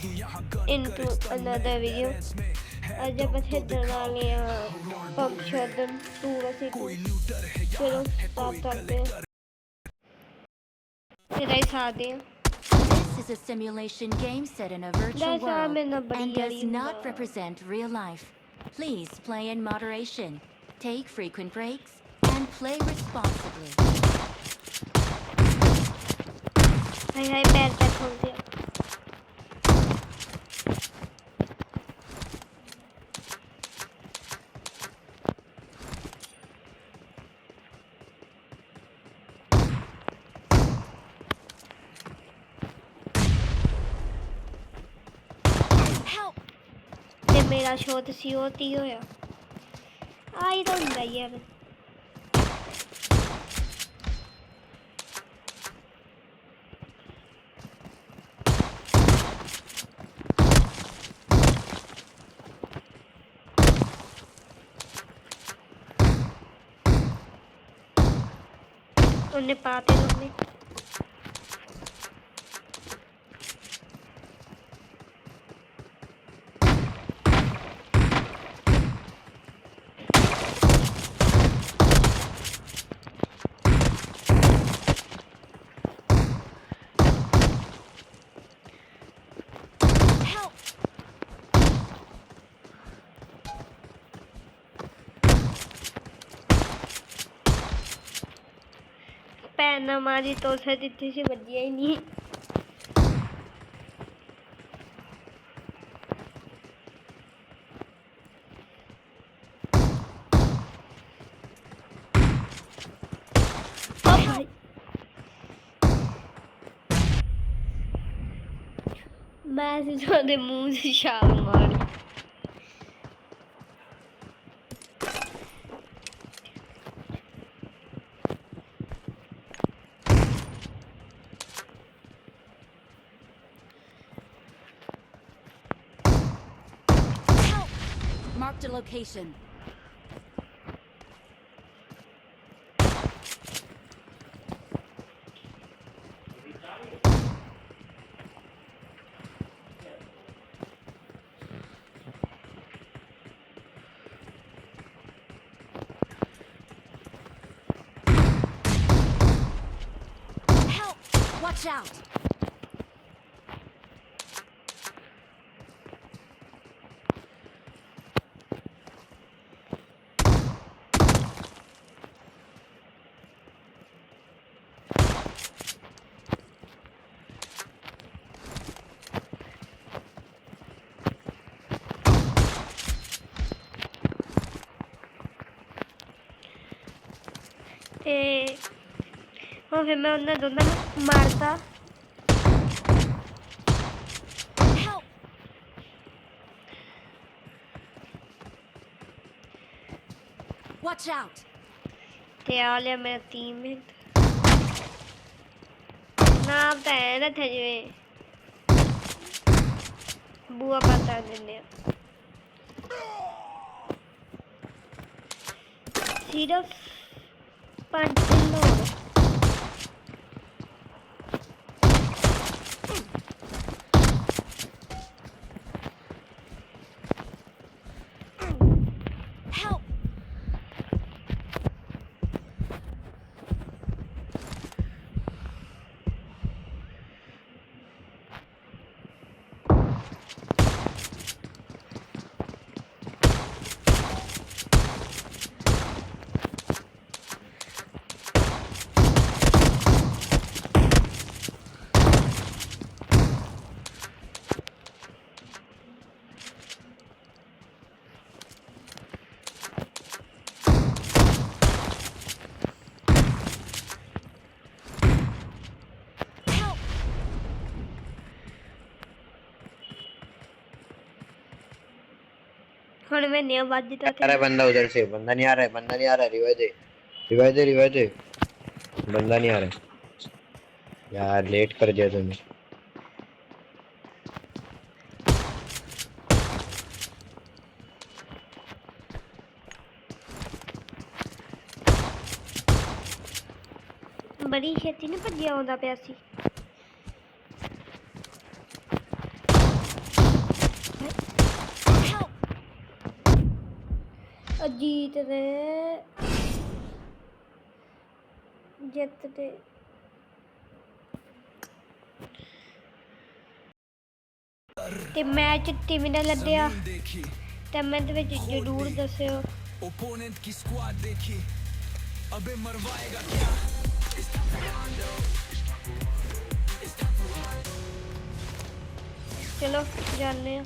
into another video. आज अपन खेलने वाले हैं पब शॉटगन 2 चलो स्टार्ट करते हैं। मेरा ही साथ है। This is a simulation game set in a virtual That's world I'm and does not represent real life. Please play in moderation, take frequent breaks, and play responsibly. हाय पैर खोल दिया। ते मेरा शोध CO3 होया आई तो ਹੁੰਦਾ ਹੀ ਹੈ। ਉਹਨੇ ਪਾਤੇ ਉਹਨੇ ਭੈਣ ਨਾ ਮਾਰੀ ਤੋਸੇ ਦਿੱਤੀ ਸੀ ਵੱਜਿਆ ਹੀ ਨਹੀਂ। ਮੈਂ ਸੀ ਤੁਹਾਡੇ ਮੂੰਹ 'ਚ ਛਾਲ ਮਾਰੀ। Marked a location. Help! Watch out! ਤੇ ਹੁਣ ਫਿਰ ਮੈਂ ਉਹਨਾਂ ਦੋਨਾਂ ਨੂੰ ਮਾਰਤਾ। Watch out! ਤੇ ਆ ਲਿਆ ਮੇਰਾ ਟੀਮਮੇਟ ਨਾ ਤਾਂ ਨਾ ਥੇ ਜਿਵੇਂ ਬੂਆ ਪਤਾ ਦਿੰਦੇ ਆ ਸਿਰਫ 5 ਕਿਲੋ। ਹੁਣ मैंने आवाज दी था। अरे बंदा उधर से बंदा नहीं आ रहा है, बंदा नहीं आ रहा है। रिवाइव दे बंदा नहीं आ रहा है यार, लेट कर दिया तुमने। बड़ी छेती नहीं भजिया आंदा पिया सी। ਅਜੀਤ ਦੇ ਜਿੱਤ ਦੇ ਤੇ ਮੈਚ ਕਿਵੇਂ ਦਾ ਲੱਗਿਆ ਕਮੈਂਟ ਵਿੱਚ ਜ਼ਰੂਰ ਦੱਸਿਓ। ओपोनेंट की स्क्वाड देखी अबे मरवाएगा क्या ਚਲੋ ਜਾਂਦੇ ਹਾਂ।